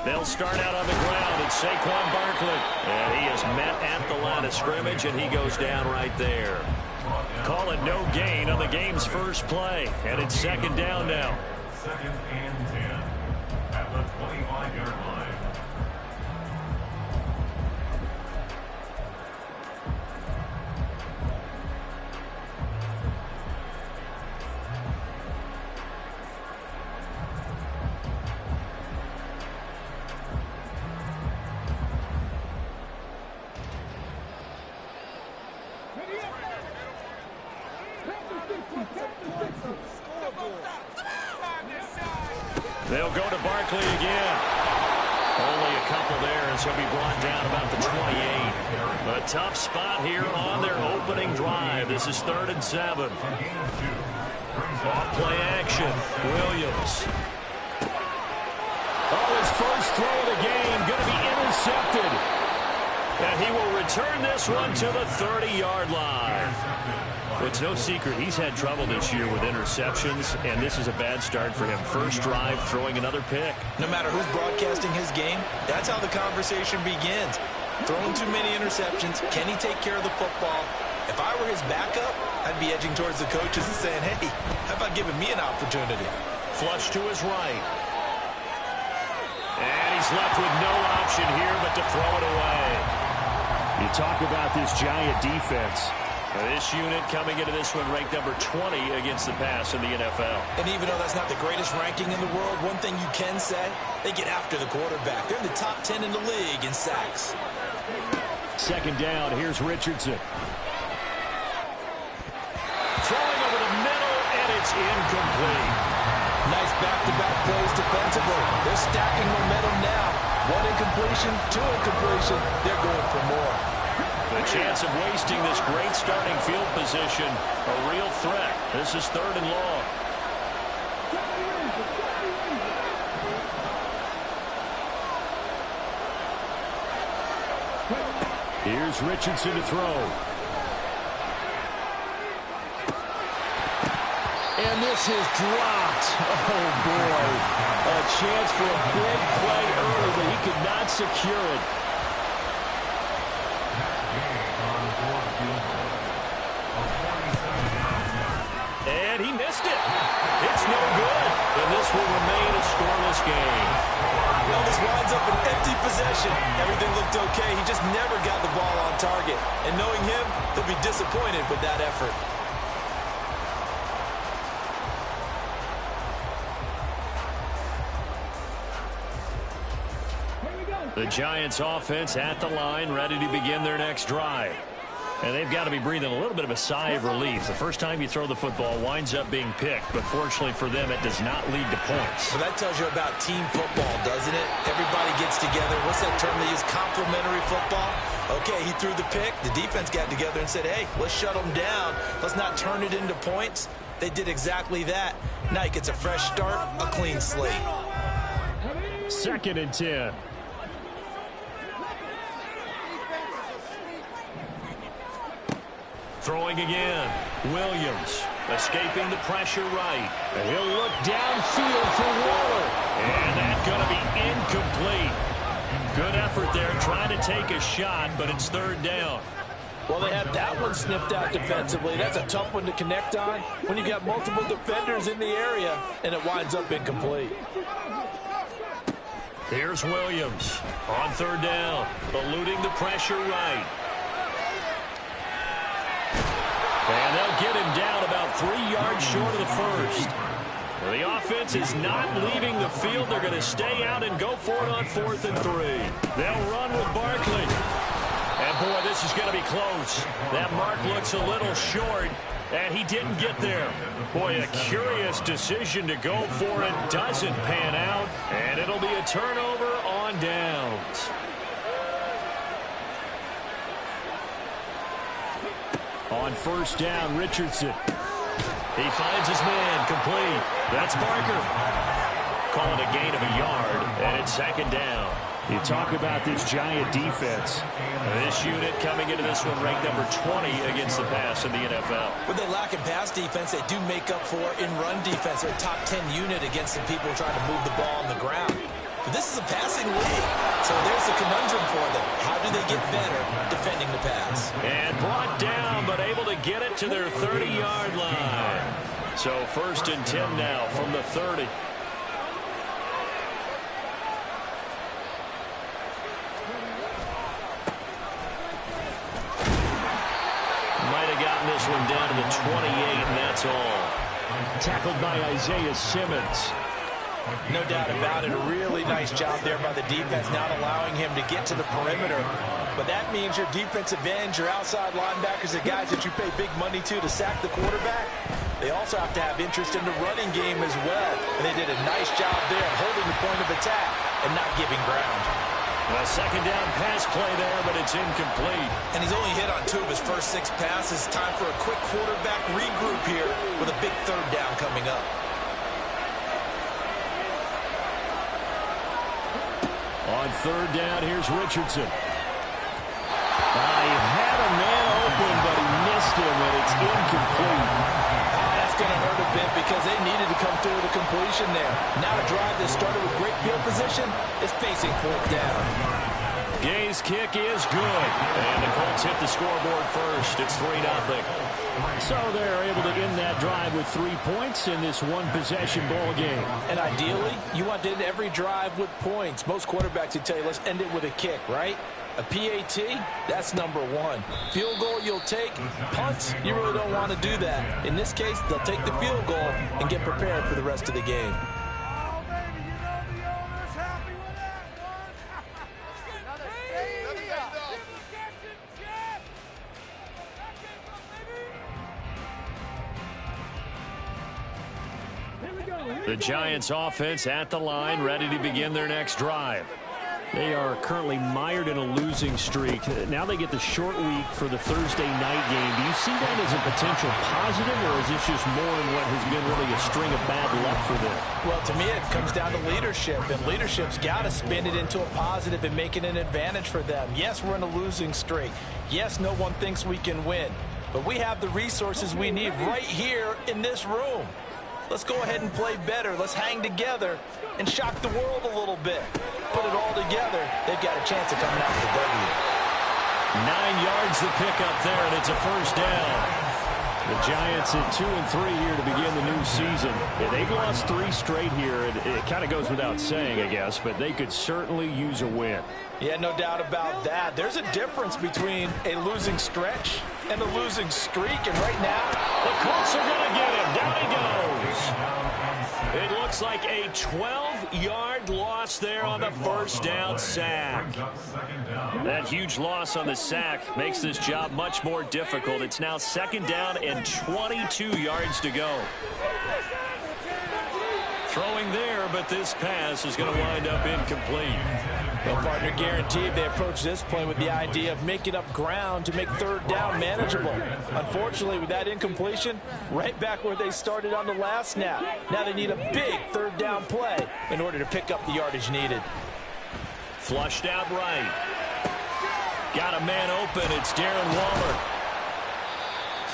They'll start out on the ground. It's Saquon Barkley. And he is met at the line of scrimmage, and he goes down right there. Call it no gain on the game's first play. And it's second down now. Second and 10 at the 25-yard line. They'll go to Barkley again. Only a couple there as he'll be brought down about the 28. A tough spot here on their opening drive. This is 3rd and 7. Off play action. Williams. Oh, his first throw of the game going to be intercepted. And he will return this one to the 30-yard line. It's no secret he's had trouble this year with interceptions, and this is a bad start for him. First drive, throwing another pick. No matter who's broadcasting his game, that's how the conversation begins. Throwing too many interceptions, can he take care of the football? If I were his backup, I'd be edging towards the coaches and saying, hey, how about giving me an opportunity? Flush to his right. And he's left with no option here but to throw it away. You talk about this Giant defense. This unit coming into this one ranked number 20 against the pass in the NFL. And even though that's not the greatest ranking in the world, one thing you can say, they get after the quarterback. They're in the top 10 in the league in sacks. Second down, here's Richardson. Throwing over the middle, and it's incomplete. Nice back-to-back plays defensively. They're stacking momentum now. One incompletion, two incompletion. They're going for more. The chance of wasting this great starting field position, a real threat. This is 3rd and long. Here's Richardson to throw. And this is dropped. Oh, boy. A chance for a big play early, but he could not secure it. And he missed it. It's no good. And this will remain a scoreless game. Well, this winds up an empty possession. Everything looked okay. He just never got the ball on target. And knowing him, he'll be disappointed with that effort. The Giants offense at the line, ready to begin their next drive. And they've got to be breathing a little bit of a sigh of relief. The first time you throw the football winds up being picked, but fortunately for them, it does not lead to points. Well, that tells you about team football, doesn't it? Everybody gets together. What's that term they use? Complementary football? Okay, he threw the pick. The defense got together and said, hey, let's shut them down. Let's not turn it into points. They did exactly that. Now he gets a fresh start, a clean slate. 2nd and 10. Throwing again. Williams escaping the pressure right. And he'll look downfield for Waller. And that's going to be incomplete. Good effort there trying to take a shot, but it's 3rd down. Well, they had that one snipped out defensively. That's a tough one to connect on when you got multiple defenders in the area, and it winds up incomplete. Here's Williams on 3rd down, eluding the pressure right. And they'll get him down about 3 yards short of the first. Well, the offense is not leaving the field. They're going to stay out and go for it on 4th and 3. They'll run with Barkley. And, boy, this is going to be close. That mark looks a little short, and he didn't get there. Boy, a curious decision to go for it. Doesn't pan out, and it'll be a turnover on downs. On 1st down, Richardson. He finds his man, complete. That's Barker. Calling a gain of a yard, and it's 2nd down. You talk about this Giant defense. This unit coming into this one ranked number 20 against the pass in the NFL. With they lack in pass defense, they do make up for in run defense. They're a top 10 unit against the people trying to move the ball on the ground. But this is a passing league. So there's a conundrum for them. How do they get better defending the pass? And brought down, but able to get it to their 30-yard line. So 1st and 10 now from the 30. Might have gotten this one down to the 28, and that's all. Tackled by Isaiah Simmons. No doubt about it. A really nice job there by the defense, not allowing him to get to the perimeter. But that means your defensive ends, your outside linebackers, the guys that you pay big money to sack the quarterback, they also have to have interest in the running game as well. And they did a nice job there holding the point of attack and not giving ground. A second down pass play there, but it's incomplete. And he's only hit on 2 of his first 6 passes. Time for a quick quarterback regroup here with a big 3rd down coming up. On 3rd down, here's Richardson. He had a man open, but he missed him, and it's incomplete. That's going to hurt a bit because they needed to come through with a completion there. Now a drive that started with great field position is facing 4th down. Gay's kick is good, and the Colts hit the scoreboard first. It's 3-0. So they're able to end that drive with 3 points in this one-possession ball game. And ideally, you want to end every drive with points. Most quarterbacks would tell you, let's end it with a kick, right? A PAT, that's number 1. Field goal you'll take. Punts, you really don't want to do that. In this case, they'll take the field goal and get prepared for the rest of the game. The Giants offense at the line, ready to begin their next drive. They are currently mired in a losing streak. Now they get the short week for the Thursday night game. Do you see that as a potential positive, or is this just more in what has been really a string of bad luck for them? Well, to me, it comes down to leadership, and leadership's got to spin it into a positive and make it an advantage for them. Yes, we're in a losing streak. Yes, no one thinks we can win, but we have the resources we need right here in this room. Let's go ahead and play better. Let's hang together and shock the world a little bit. Put it all together. They've got a chance of coming out with a W. 9 yards to pick up there, and it's a 1st down. The Giants at 2-3 here to begin the new season. Yeah, they've lost 3 straight here. It kind of goes without saying, I guess, but they could certainly use a win. Yeah, no doubt about that. There's a difference between a losing stretch and a losing streak, and right now, the Colts are going to get him. Down he goes. It looks like a 12-yard loss there on the 1st down sack. That huge loss on the sack makes this job much more difficult. It's now 2nd down and 22 yards to go. Throwing there, but this pass is going to wind up incomplete. Well, partner, guaranteed they approach this play with the idea of making up ground to make 3rd down manageable. Unfortunately, with that incompletion, right back where they started on the last snap. Now they need a big 3rd down play in order to pick up the yardage needed. Flushed out right. Got a man open. It's Darren Waller.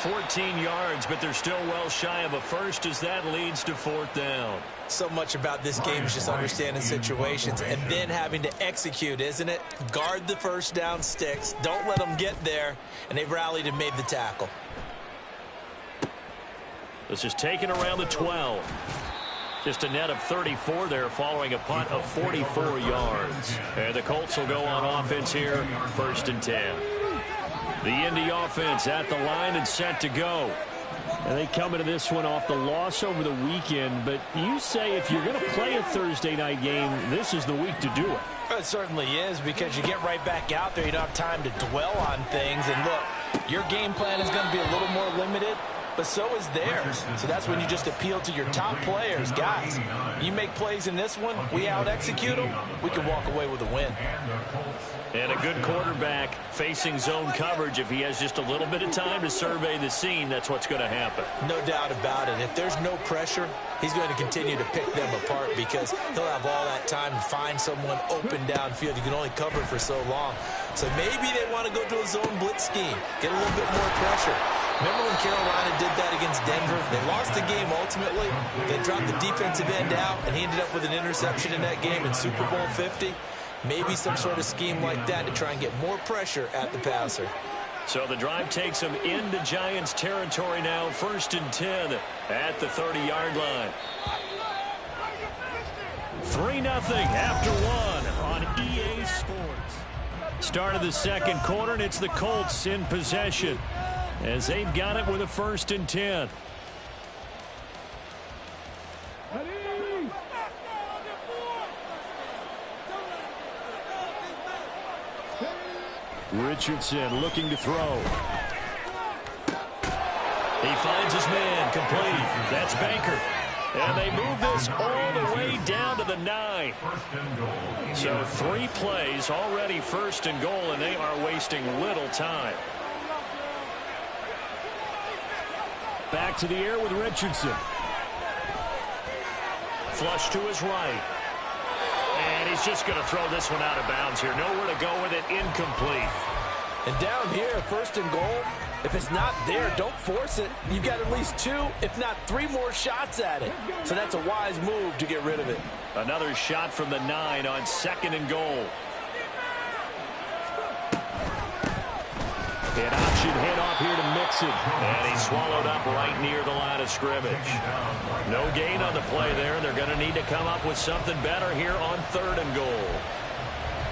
14 yards, but they're still well shy of a first as that leads to 4th down. So much about this game is just understanding situations and then having to execute, isn't it? Guard the 1st down sticks. Don't let them get there. And they've rallied and made the tackle. This is taken around the 12. Just a net of 34 there following a punt of 44 yards. And the Colts will go on offense here, 1st and 10. The Indy offense at the line and set to go. And they come into this one off the loss over the weekend. But you say if you're going to play a Thursday night game, this is the week to do it. It certainly is, because you get right back out there. You don't have time to dwell on things. And look, your game plan is going to be a little more limited, but so is theirs. So that's when you just appeal to your top players. Guys, you make plays in this one, we out-execute them, we can walk away with a win. And a good quarterback facing zone coverage. If he has just a little bit of time to survey the scene, that's what's going to happen. No doubt about it. If there's no pressure, he's going to continue to pick them apart because he'll have all that time to find someone open downfield. You can only cover for so long. So maybe they want to go to a zone blitz scheme, get a little bit more pressure. Remember when Carolina did that against Denver? They lost the game ultimately. They dropped the defensive end out, and he ended up with an interception in that game in Super Bowl 50. Maybe some sort of scheme like that to try and get more pressure at the passer. So the drive takes them into Giants territory now. 1st and 10 at the 30-yard line. 3-0 after one on EA Sports. Start of the second quarter, and it's the Colts in possession as they've got it with a 1st and 10. Richardson looking to throw. He finds his man, complete. That's Baker. And they move this all the way down to the 9. So 3 plays already 1st and goal, and they are wasting little time. Back to the air with Richardson. Flush to his right. And he's just going to throw this one out of bounds here. Nowhere to go with it. Incomplete. And down here, 1st and goal, if it's not there, don't force it. You've got at least 2, if not 3 more shots at it. So that's a wise move to get rid of it. Another shot from the 9 on 2nd and goal. An option handoff here to Mixon. And he's swallowed up right near the line of scrimmage. No gain on the play there. They're going to need to come up with something better here on 3rd and goal.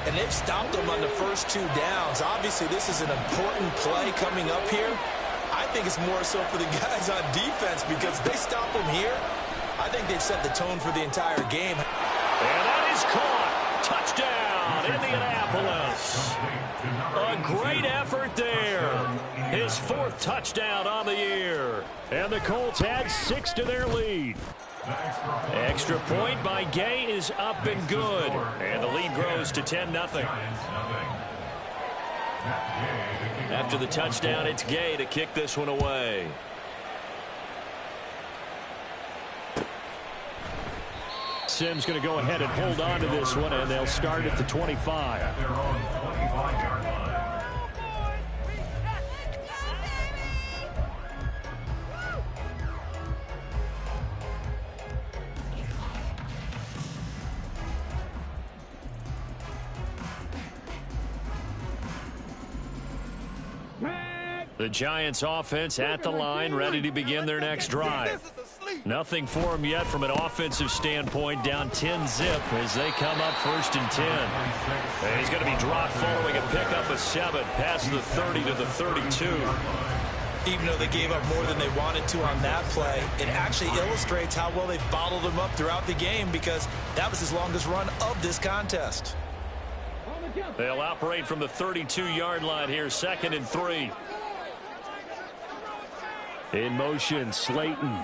And they've stopped them on the first 2 downs. Obviously, this is an important play coming up here. I think it's more so for the guys on defense because if they stop them here, I think they've set the tone for the entire game. And that is caught. Touchdown, Indianapolis. A great effort there. His 4th touchdown on the year. And the Colts add 6 to their lead. Extra point by Gay is up and good. And the lead grows to 10-0. After the touchdown, it's Gay to kick this one away. Sims going to go ahead and hold on to this one, and they'll start at the 25. The Giants offense at the line, ready to begin their next drive. Nothing for them yet from an offensive standpoint, down 10-zip as they come up 1st and 10. And he's going to be dropped following a pickup of 7, past the 30 to the 32. Even though they gave up more than they wanted to on that play, it actually illustrates how well they've bottled them up throughout the game because that was his longest run of this contest. They'll operate from the 32-yard line here, 2nd and 3. In motion, Slayton.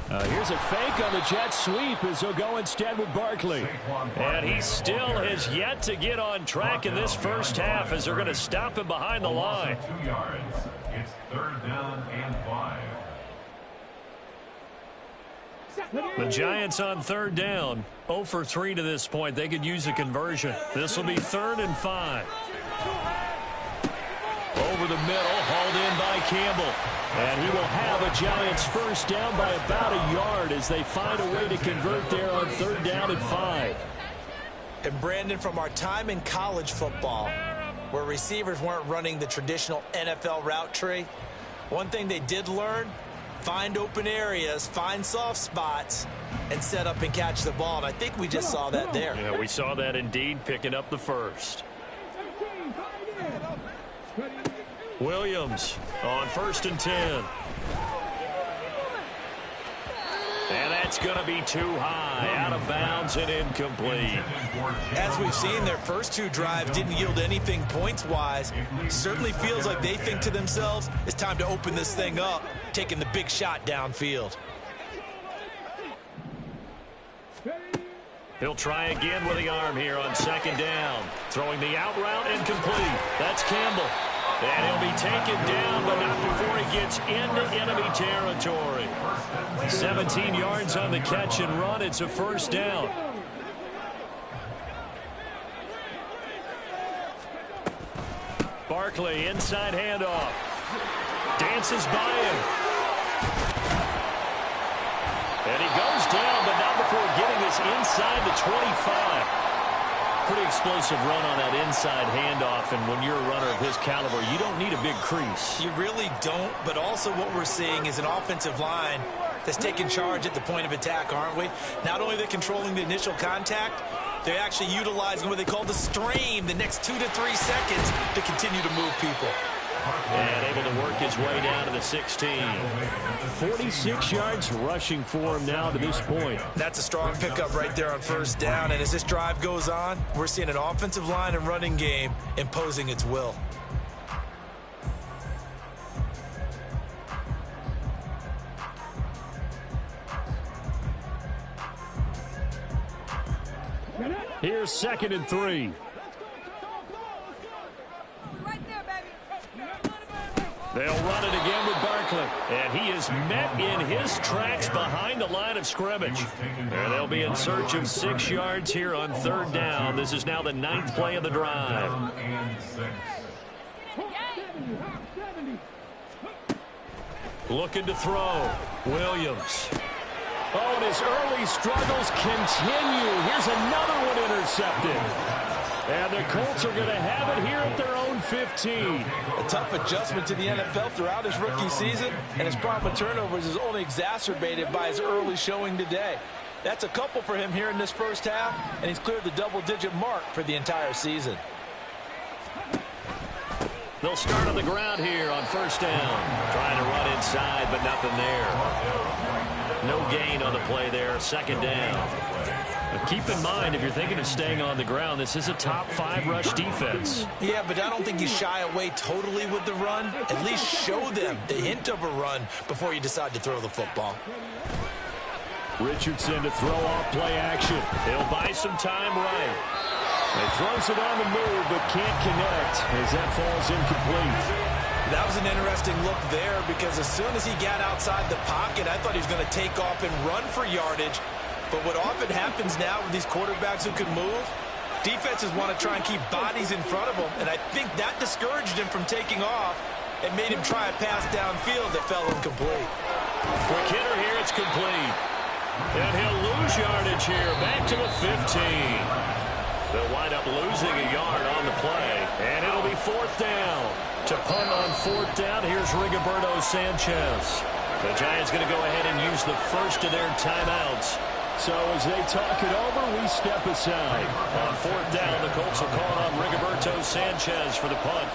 Here's a fake on the jet sweep as they'll go instead with Barkley. And he still has yet to get on track in this first half as they're going to stop him behind the line. 2 yards. It's 3rd down and 5. The Giants on 3rd down. 0 for 3 to this point. They could use a conversion. This will be 3rd and 5. Over the middle, hauled in by Campbell. And he will have a Giants 1st down by about a yard as they find a way to convert there on 3rd down and 5. And Brandon, from our time in college football, where receivers weren't running the traditional NFL route tree, one thing they did learn, find open areas, find soft spots, and set up and catch the ball. And I think we just saw that there. Yeah, we saw that indeed, picking up the 1st. Williams on 1st and 10. And that's going to be too high, out of bounds and incomplete. As we've seen, their first 2 drives didn't yield anything points-wise. Certainly feels like they think to themselves, it's time to open this thing up, taking the big shot downfield. He'll try again with the arm here on 2nd down. Throwing the out route, incomplete. That's Campbell. And he'll be taken down, but not before he gets into enemy territory. 17 yards on the catch and run. It's a 1st down. Barkley, inside handoff. Dances by him. And he goes down, but not before getting this inside the 25. Pretty explosive run on that inside handoff, and when you're a runner of his caliber, you don't need a big crease. You really don't, but also what we're seeing is an offensive line that's taking charge at the point of attack, aren't we? Not only are they controlling the initial contact, they're actually utilizing what they call the strain, the next 2 to 3 seconds to continue to move people. And able to work his way down to the 16. 46 yards rushing for him now to this point. That's a strong pickup right there on first down. And as this drive goes on, we're seeing an offensive line and running game imposing its will. Here's 2nd and 3. They'll run it again with Barkley. And he is met in his tracks behind the line of scrimmage. And they'll be in search of 6 yards here on 3rd down. This is now the 9th play of the drive. Looking to throw. Williams. Oh, and his early struggles continue. Here's another one intercepted. And the Colts are going to have it here at their own 15. A tough adjustment to the NFL throughout his rookie season, and his problem with turnovers is only exacerbated by his early showing today. That's a couple for him here in this first half, and he's cleared the double-digit mark for the entire season. They'll start on the ground here on 1st down. Trying to run inside, but nothing there. No gain on the play there. 2nd down. Keep in mind, if you're thinking of staying on the ground, this is a top 5 rush defense. Yeah, but I don't think you shy away totally with the run. At least show them the hint of a run before you decide to throw the football. Richardson to throw off play action. He'll buy some time right. He throws it on the move, but can't connect as that falls incomplete. That was an interesting look there because as soon as he got outside the pocket, I thought he was going to take off and run for yardage. But what often happens now with these quarterbacks who can move, defenses want to try and keep bodies in front of them, and I think that discouraged him from taking off and made him try a pass downfield that fell incomplete. Quick hitter here, it's complete. And he'll lose yardage here, back to the 15. They'll wind up losing a yard on the play, and it'll be 4th down. To punt on 4th down, here's Rigoberto Sanchez. The Giants going to go ahead and use the first of their timeouts. So as they talk it over, we step aside. On 4th down, the Colts will call on Rigoberto Sanchez for the punt.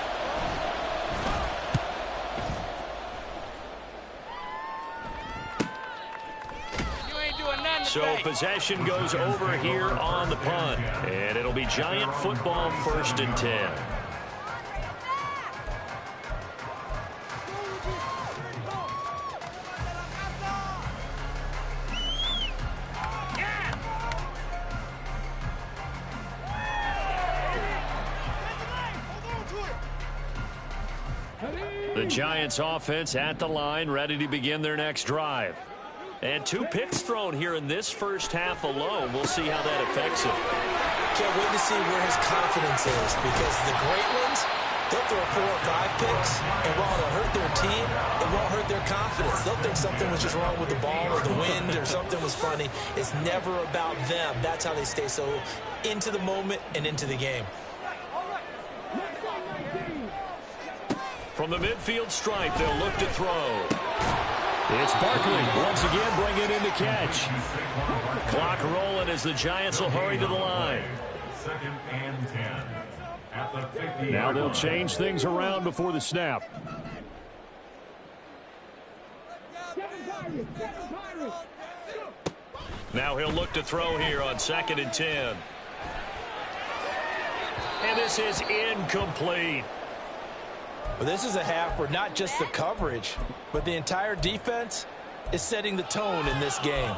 So possession goes over here on the punt. And it'll be Giant football 1st and 10. The Giants offense at the line, ready to begin their next drive. And 2 picks thrown here in this first half alone. We'll see how that affects him. Can't wait to see where his confidence is because the great ones, they'll throw 4 or 5 picks, and while it'll hurt their team, it won't hurt their confidence. They'll think something was just wrong with the ball or the wind or something was funny. It's never about them. That's how they stay so into the moment and into the game. From the midfield stripe, they'll look to throw. It's Barkley once again bringing in the catch. Clock rolling as the Giants will hurry to the line. 2nd and 10. At the 50. Now they'll change things around before the snap. Now he'll look to throw here on 2nd and 10. And this is incomplete. Well, this is a half where not just the coverage, but the entire defense is setting the tone in this game.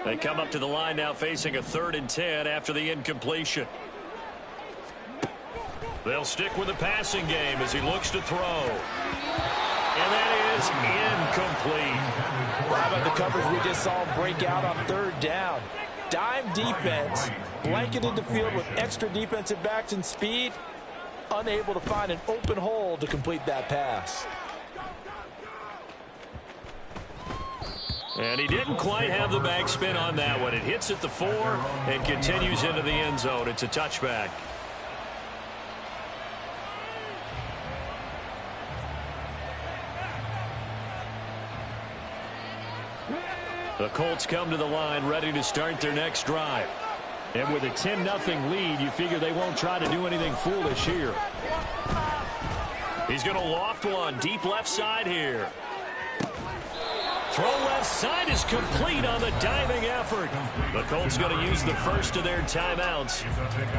They come up to the line now facing a 3rd and 10 after the incompletion. They'll stick with the passing game as he looks to throw. And that is incomplete. Well, how about the coverage we just saw break out on third down? Dime defense, blanketed the field with extra defensive backs and speed, unable to find an open hole to complete that pass. And he didn't quite have the backspin on that one. It hits at the 4 and continues into the end zone. It's a touchback. The Colts come to the line ready to start their next drive. And with a 10-0 lead, you figure they won't try to do anything foolish here. He's going to loft one deep left side here. Throw left side is complete on the diving effort. The Colts going to use the first of their timeouts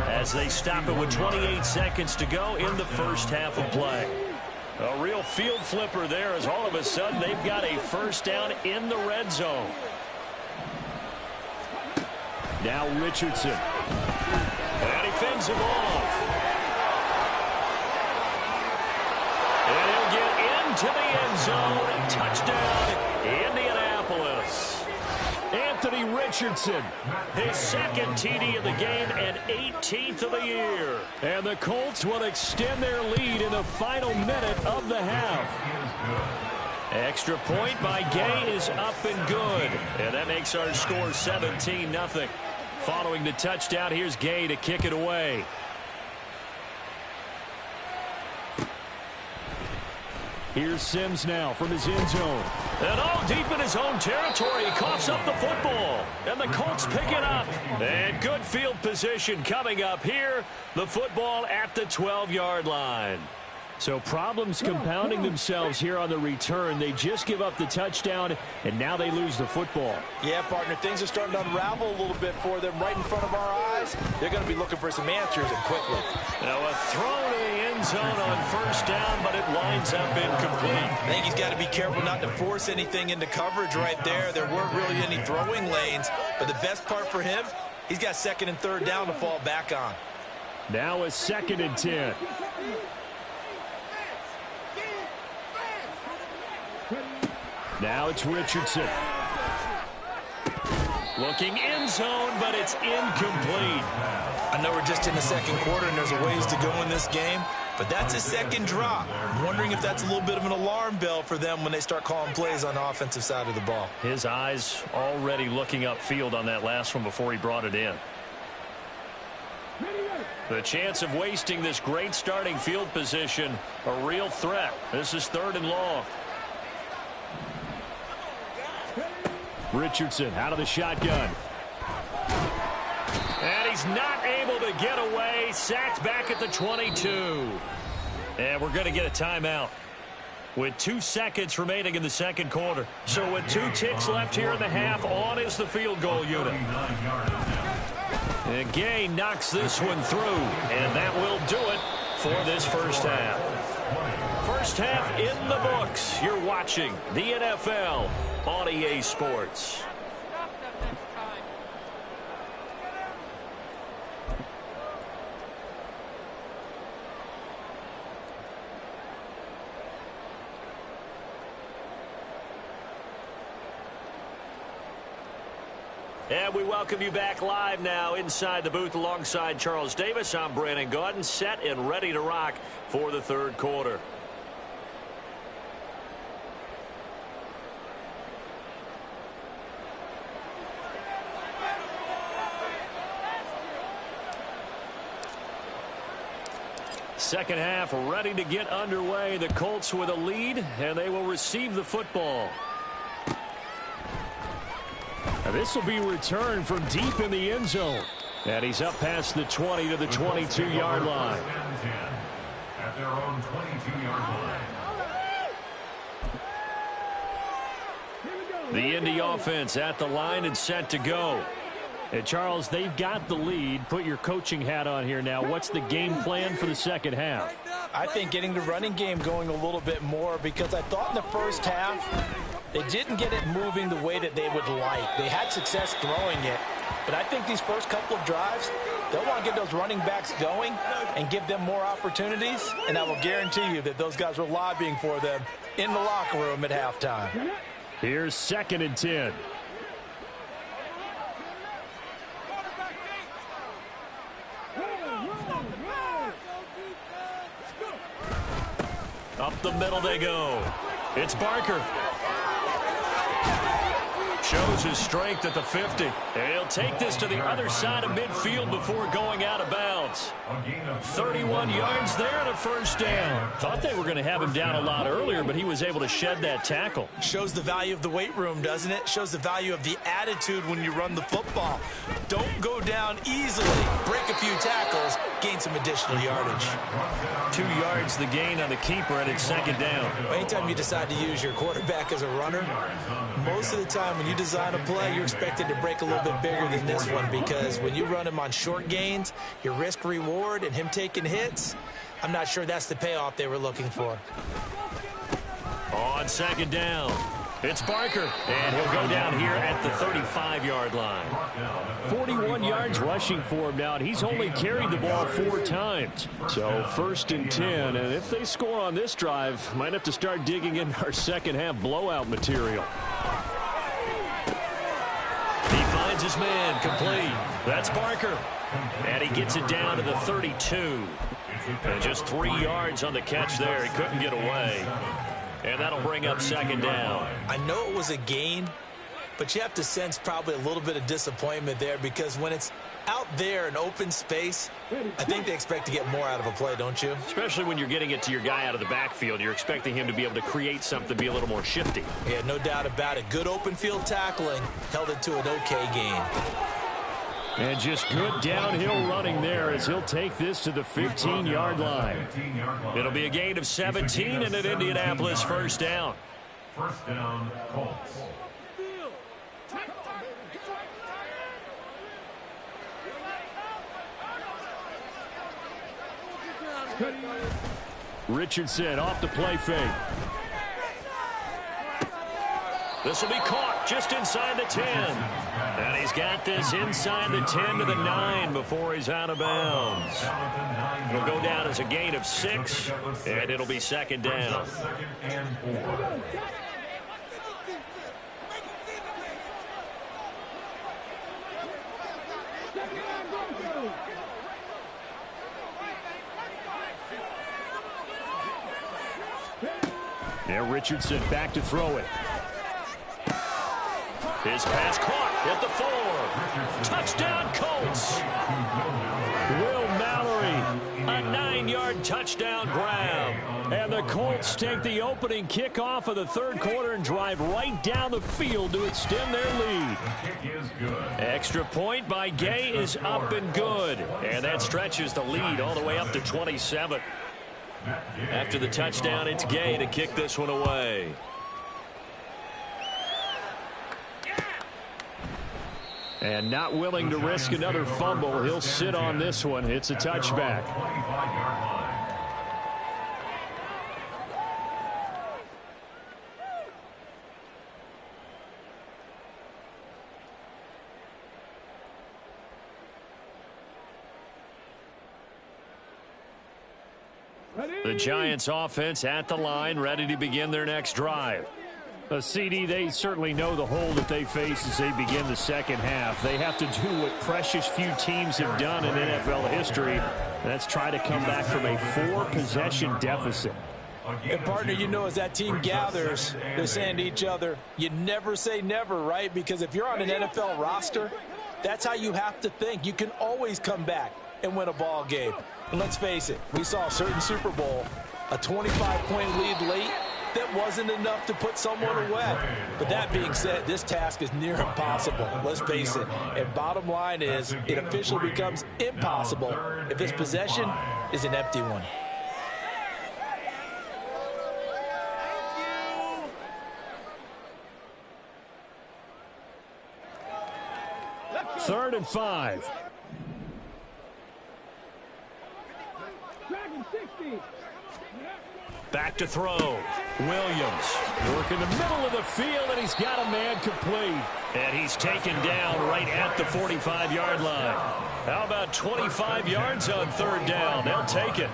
as they stop it with 28 seconds to go in the first half of play. A real field flipper there as all of a sudden they've got a first down in the red zone. Now Richardson. And he fends him off. And he'll get into the end zone. Touchdown, Indianapolis. Anthony Richardson, his second TD of the game and 18th of the year. And the Colts will extend their lead in the final minute of the half. Extra point by Gay is up and good. And that makes our score 17-0. Following the touchdown, here's Gay to kick it away. Here's Sims now from his end zone. And all deep in his own territory, he coughs up the football. And the Colts pick it up. And good field position coming up here. The football at the 12-yard line. So problems compounding themselves here on the return. They just give up the touchdown, and now they lose the football. Yeah, partner, things are starting to unravel a little bit for them right in front of our eyes. They're going to be looking for some answers, and quickly. Now a throw to the end zone on first down, but it winds up incomplete. I think he's got to be careful not to force anything into coverage right there. There weren't really any throwing lanes, but the best part for him, he's got second and third down to fall back on. Now a 2nd and 10. Now it's Richardson. Looking end zone, but it's incomplete. I know we're just in the second quarter and there's a ways to go in this game, but that's a second drop. I'm wondering if that's a little bit of an alarm bell for them when they start calling plays on the offensive side of the ball. His eyes already looking upfield on that last one before he brought it in. The chance of wasting this great starting field position, a real threat. This is 3rd and long. Richardson out of the shotgun. And he's not able to get away. Sacked back at the 22. And we're going to get a timeout with 2 seconds remaining in the second quarter. So with 2 ticks left here in the half, on is the field goal unit. And Gay knocks this one through. And that will do it for this first half. First half in the books. You're watching the NFL on EA Sports. And we welcome you back live now inside the booth alongside Charles Davis. I'm Brandon Gaudin, set and ready to rock for the third quarter. Second half ready to get underway. The Colts with a lead, and they will receive the football. Now this will be returned from deep in the end zone. And he's up past the 20 to the 22-yard line. At their own 22-yard line. The Indy offense at the line and set to go. And Charles, they've got the lead. Put your coaching hat on here now. What's the game plan for the second half? I think getting the running game going a little bit more, because I thought in the first half they didn't get it moving the way that they would like. They had success throwing it, but I think these first couple of drives, They'll want to get those running backs going and give them more opportunities, and I will guarantee you that those guys were lobbying for them in the locker room at halftime. Here's 2nd and 10. Up the middle they go. It's Barker. Shows his strength at the 50. And he'll take this to the other side of midfield before going out of bounds. 31 yards there and a first down. Thought they were going to have him down a lot earlier, but he was able to shed that tackle. Shows the value of the weight room, doesn't it? Shows the value of the attitude when you run the football. Don't go down easily. Break a few tackles, gain some additional yardage. 2 yards the gain on the keeper, and it's 2nd down. Anytime you decide to use your quarterback as a runner, most of the time when you design a play, you're expected to break a little bit bigger than this one, because when you run him on short gains, your risk-reward and him taking hits, I'm not sure that's the payoff they were looking for. On 2nd down, it's Barker, and he'll go down here at the 35-yard line. 41 yards rushing for him now, and he's only carried the ball 4 times. So 1st and 10, and if they score on this drive, might have to start digging in our second-half blowout material. He finds his man, complete. That's Barker, and he gets it down to the 32. And just 3 yards on the catch there. He couldn't get away. And that'll bring up 2nd down. I know it was a gain, but you have to sense probably a little bit of disappointment there, because when it's out there in open space, I think they expect to get more out of a play, don't you? Especially when you're getting it to your guy out of the backfield. You're expecting him to be able to create something, be a little more shifty. Yeah, no doubt about it. Good open field tackling held it to an okay gain. And just good downhill running there as he'll take this to the 15-yard line. It'll be a gain of 17 and an Indianapolis first down. First down, Colts. Richardson off the play fake. This will be caught just inside the 10. And he's got this inside the 10 to the 9 before he's out of bounds. It'll go down as a gain of 6, and it'll be 2nd down. 2nd and 4. Now Richardson back to throw it. His pass caught at the 4. Touchdown, Colts. Will Mallory, a 9-yard touchdown grab. And the Colts take the opening kickoff of the 3rd quarter and drive right down the field to extend their lead. Extra point by Gay is up and good. And that stretches the lead all the way up to 27. After the touchdown, it's Gay to kick this one away. And not willing to risk another fumble. He'll sit on this one. It's a touchback. The Giants offense at the line, ready to begin their next drive. CD, they certainly know the hole that they face as they begin the second half. They have to do what precious few teams have done in NFL history. That's try to come back from a 4-possession deficit. And, partner, you know, as that team gathers, they're saying to each other, you never say never, right? Because if you're on an NFL roster, that's how you have to think. You can always come back and win a ball game. And let's face it, we saw a certain Super Bowl, a 25-point lead late, that wasn't enough to put someone away. But that being said, this task is near impossible. Let's face it. And bottom line is, it officially becomes impossible if this possession is an empty one. Third and 5. Back to throw. Williams working the middle of the field, and he's got a man complete. And he's taken down right at the 45-yard line. How about 25 yards on third down? They'll take it.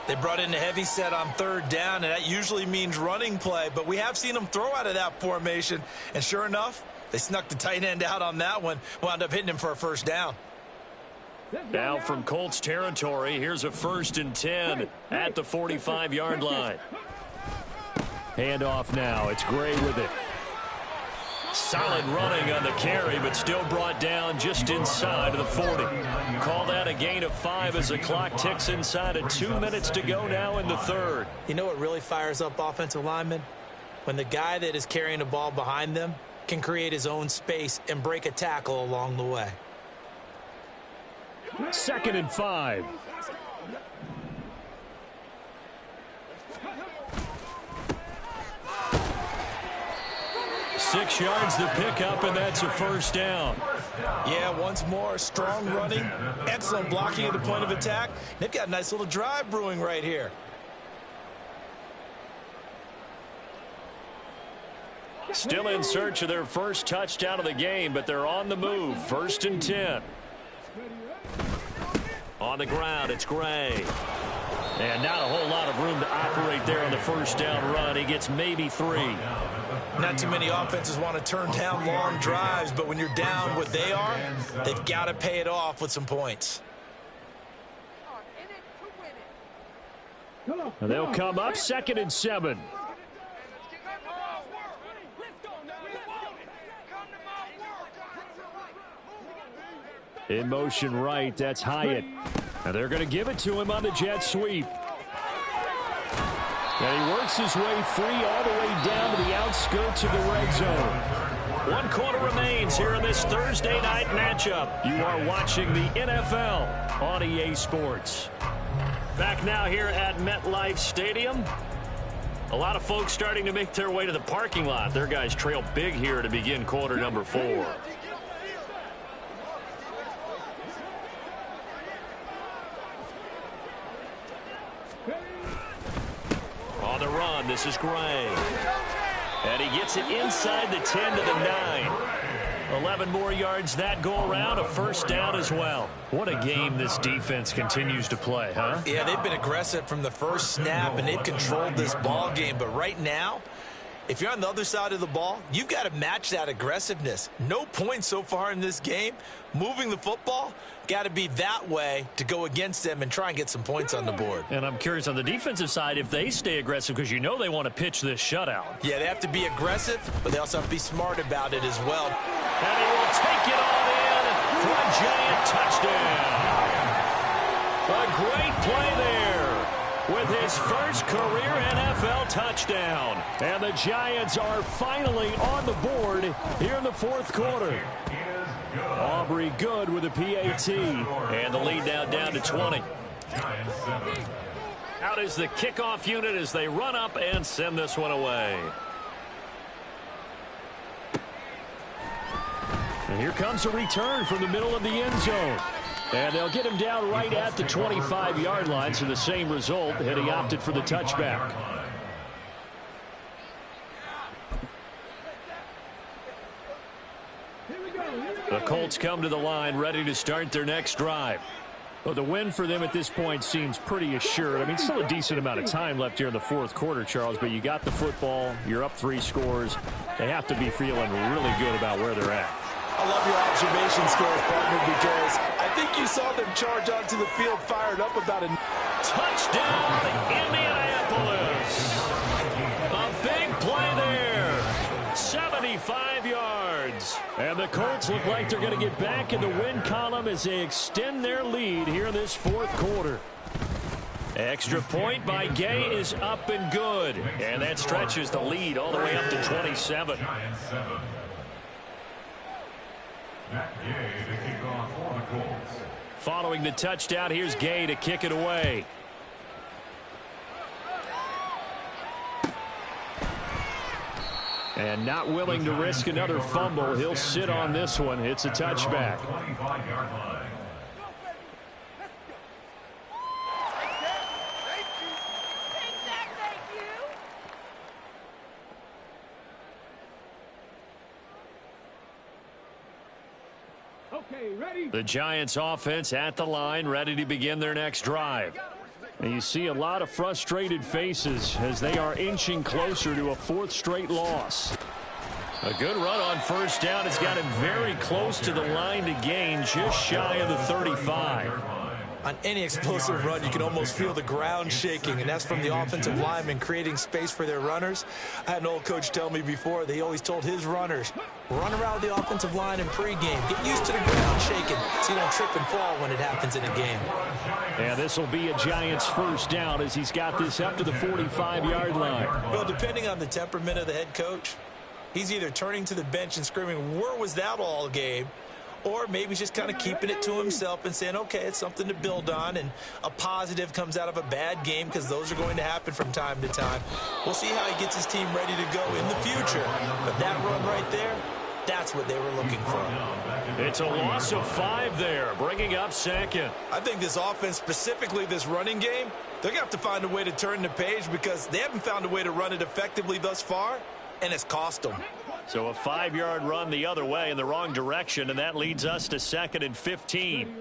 They brought in a heavy set on third down, and that usually means running play, but we have seen them throw out of that formation, and sure enough, they snuck the tight end out on that one, wound up hitting him for a first down. Now from Colts territory, here's a 1st and 10 at the 45-yard line. Handoff now. It's Gray with it. Solid running on the carry, but still brought down just inside of the 40. Call that a gain of 5 as the clock ticks inside of 2 minutes to go now in the third. You know what really fires up offensive linemen? When the guy that is carrying the ball behind them can create his own space and break a tackle along the way. 2nd and 5. Six yards to pick up, and that's a first down. Yeah, once more, strong running, excellent blocking at the point of attack. They've got a nice little drive brewing right here. Still in search of their first touchdown of the game, but they're on the move. 1st and 10. On the ground, it's Gray. And not a whole lot of room to operate there on the first down run. He gets maybe 3. Not too many offenses want to turn down long drives, but when you're down what they are, they've got to pay it off with some points. And they'll come up 2nd and 7. In motion right, that's Hyatt. And they're going to give it to him on the jet sweep. And he works his way free all the way down to the outskirts of the red zone. 1 quarter remains here in this Thursday night matchup. You are watching the NFL on EA Sports. Back now here at MetLife Stadium. A lot of folks starting to make their way to the parking lot. Their guys trail big here to begin quarter number 4. On the run, this is Gray. And he gets it inside the 10 to the 9. 11 more yards that go around, a first down as well. What a game this defense continues to play, huh? Yeah, they've been aggressive from the first snap, and they've controlled this ball game. But right now, if you're on the other side of the ball, you've got to match that aggressiveness. No points so far in this game. Moving the football, got to be that way to go against them and try and get some points on the board. And I'm curious on the defensive side if they stay aggressive, because you know they want to pitch this shutout. Yeah, they have to be aggressive, but they also have to be smart about it as well. And he will take it all in for a giant touchdown. A great play there with his first career NFL touchdown. And the Giants are finally on the board here in the 4th quarter. Aubrey good with a PAT. And the lead now down to 20. Out is the kickoff unit as they run up and send this one away. And here comes a return from the middle of the end zone. And they'll get him down right at the 25-yard line, so the same result, had he opted for the touchback. The Colts come to the line ready to start their next drive. Well, the win for them at this point seems pretty assured. I mean, still a decent amount of time left here in the 4th quarter, Charles, but you got the football, you're up 3 scores. They have to be feeling really good about where they're at. I love your observation skills, partner, because I think you saw them charge onto the field fired up about a touchdown, Indianapolis. A big play there. 75 yards. And the Colts look like they're going to get back in the win column as they extend their lead here in this 4th quarter. Extra point by Gay is up and good. And that stretches the lead all the way up to 27. Following the touchdown, here's Gay to kick it away. And not willing to risk another fumble. He'll sit on this one. It's a touchback. The Giants offense at the line, ready to begin their next drive. And you see a lot of frustrated faces as they are inching closer to a fourth straight loss. A good run on first down. It's got him very close to the line to gain, just shy of the 35. On any explosive run, you can almost feel the ground shaking, and that's from the offensive linemen creating space for their runners. I had an old coach tell me before, they always told his runners, run around the offensive line in pregame. Get used to the ground shaking so you don't trip and fall when it happens in a game. And this will be a Giants first down as he's got this up to the 45-yard line. Well, depending on the temperament of the head coach, he's either turning to the bench and screaming, where was that all game? Or maybe he's just kind of keeping it to himself and saying, okay, it's something to build on, and a positive comes out of a bad game because those are going to happen from time to time. We'll see how he gets his team ready to go in the future. But that run right there, that's what they were looking for. It's a loss of 5 there, bringing up second. I think this offense, specifically this running game, they're going to have to find a way to turn the page because they haven't found a way to run it effectively thus far, and it's cost them. So a 5-yard run the other way in the wrong direction, and that leads us to 2nd and 15.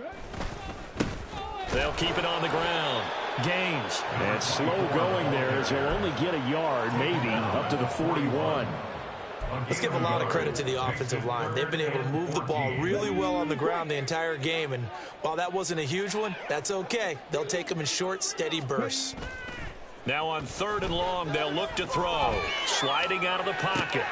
They'll keep it on the ground. Gaines. And slow going there as he'll only get a yard, maybe, up to the 41. Let's give a lot of credit to the offensive line. They've been able to move the ball really well on the ground the entire game, and while that wasn't a huge one, that's okay. They'll take them in short, steady bursts. Now on 3rd and long, they'll look to throw. Sliding out of the pocket.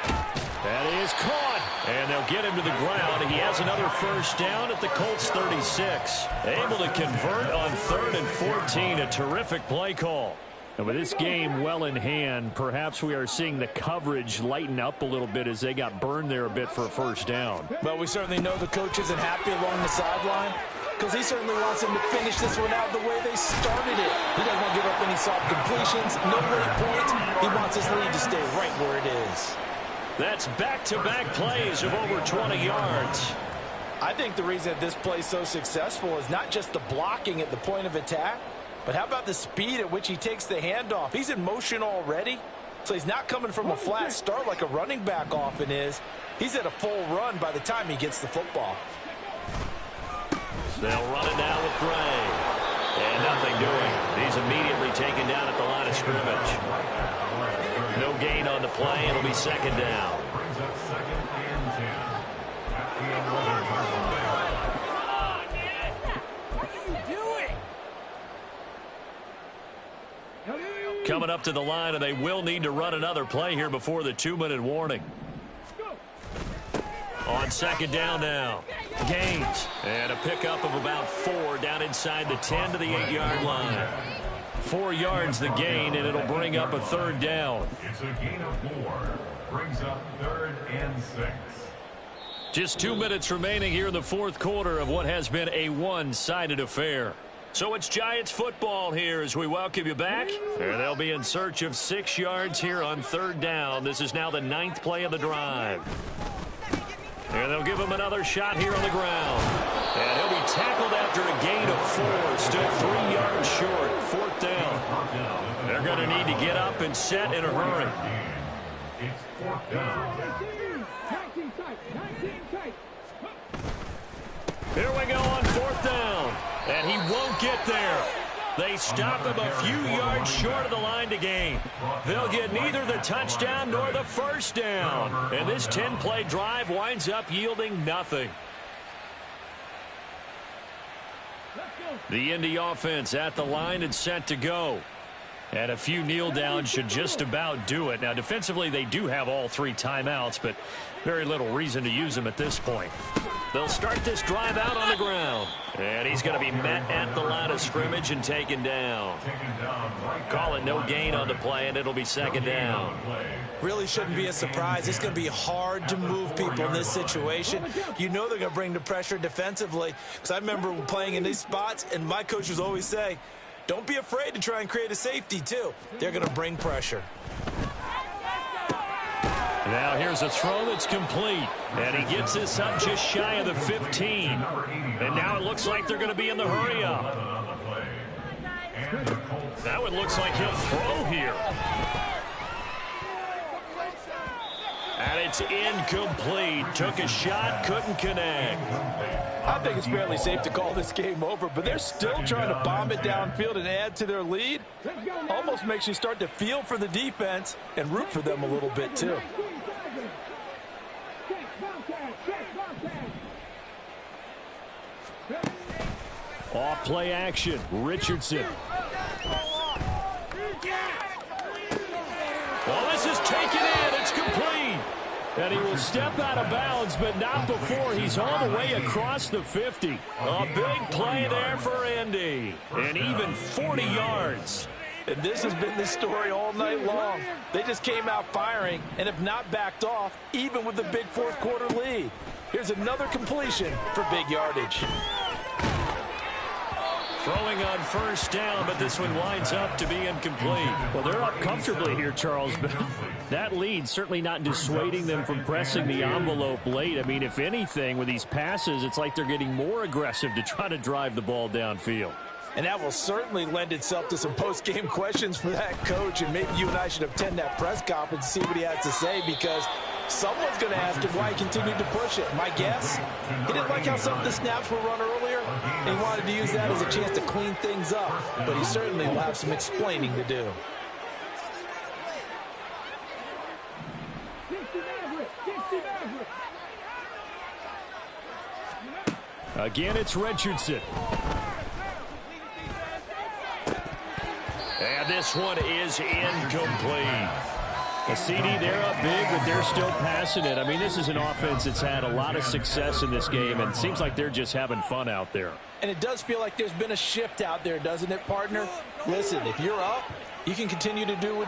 That is caught. And they'll get him to the ground. He has another first down at the Colts 36. Able to convert on 3rd and 14. A terrific play call. And with this game well in hand, perhaps we are seeing the coverage lighten up a little bit as they got burned there a bit for a first down. Well, we certainly know the coach isn't happy along the sideline because he certainly wants them to finish this one out the way they started it. He doesn't want to give up any soft completions, no late points. He wants his lead to stay right where it is. That's back-to-back plays of over 20 yards. I think the reason that this play is so successful is not just the blocking at the point of attack, but how about the speed at which he takes the handoff? He's in motion already, so he's not coming from a flat start like a running back often is. He's at a full run by the time he gets the football. They'll run it now with Gray. And nothing doing. He's immediately taken down at the line of scrimmage. No gain on the play. It'll be 2nd down. Coming up to the line, and they will need to run another play here before the 2-minute warning. On 2nd down now. Gaines. And a pickup of about 4 down inside the 10 to the 8-yard line. 4 yards the gain, and it'll bring up a 3rd down. It's a gain of 4. Brings up 3rd and 6. Just 2 minutes remaining here in the 4th quarter of what has been a one-sided affair. So it's Giants football here as we welcome you back. And they'll be in search of 6 yards here on 3rd down. This is now the 9th play of the drive. And they'll give him another shot here on the ground. And he'll be tackled after a gain of 4. Still 3 yards short. 4th down. They're going to need to get up and set in a hurry. It's 4th down. Here we go on 4th down. And he won't get there. They stop him a few yards short of the line to gain. They'll get neither the touchdown nor the first down. And this 10-play drive winds up yielding nothing. The Indy offense at the line and set to go. And a few kneel downs should just about do it. Now, defensively, they do have all 3 timeouts, but very little reason to use them at this point. They'll start this drive out on the ground. And he's going to be met at the line of scrimmage and taken down. Call it no gain on the play, and it'll be 2nd down. Really shouldn't be a surprise. It's going to be hard to move people in this situation. You know they're going to bring the pressure defensively. Because I remember playing in these spots, and my coaches always say, don't be afraid to try and create a safety, too. They're going to bring pressure. Now here's a throw that's complete. And he gets this up just shy of the 15. And now it looks like they're going to be in the hurry up. Now it looks like he'll throw here. And it's It's incomplete. Took a shot, couldn't connect. I think it's fairly safe to call this game over, but they're still trying to bomb it downfield and add to their lead. Almost makes you start to feel for the defense and root for them a little bit too. Off play action. Richardson. Well, this is taken in. It's complete. And he will step out of bounds, but not before he's all the way across the 50. A big play there for Indy. And even 40 yards. And this has been the story all night long. They just came out firing and have not backed off, even with the big fourth quarter lead. Here's another completion for big yardage. Throwing on first down, but this one winds up to be incomplete. Well, they're up comfortably here, Charles, but that lead certainly not dissuading them from pressing the envelope late. I mean, if anything, with these passes, it's like they're getting more aggressive to try to drive the ball downfield. And that will certainly lend itself to some post-game questions for that coach, and maybe you and I should attend that press conference and see what he has to say, because someone's going to ask him why he continued to push it. My guess, he didn't like how some of the snaps were run earlier, and he wanted to use that as a chance to clean things up, but he certainly will have some explaining to do. Again, it's Richardson. And this one is incomplete. A CD, they're up big, but they're still passing it. I mean, this is an offense that's had a lot of success in this game, and it seems like they're just having fun out there. And it does feel like there's been a shift out there, doesn't it, partner? Listen, if you're up, you can continue to do what you